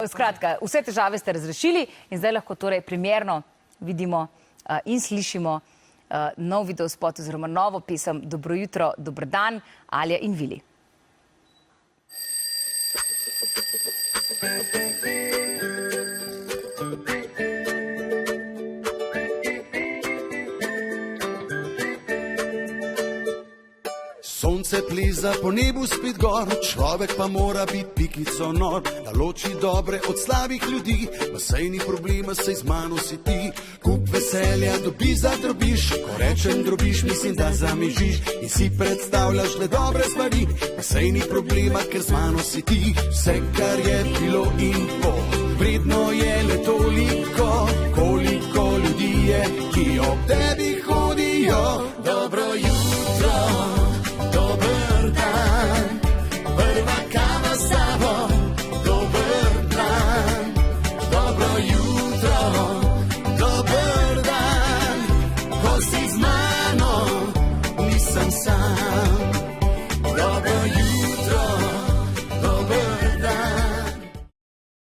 Skratka, vse težave ste razrešili in zdaj lahko torej primerno vidimo in slišimo nov videospot oziroma novo pesem Dobro jutro, dober dan, Alja in Vili. Sonce pliza po nebu spet gor, človek pa mora biti pikico nor, da loči dobre od slabih ljudi, pa sej ni problema, sej z mano si ti. Kup veselja dobi za drobiš, ko rečem drobiš, mislim, da zamižiš in si predstavljaš le dobre stvari, pa sej ni problema, ker z mano si ti. Vse, kar je bilo in bo,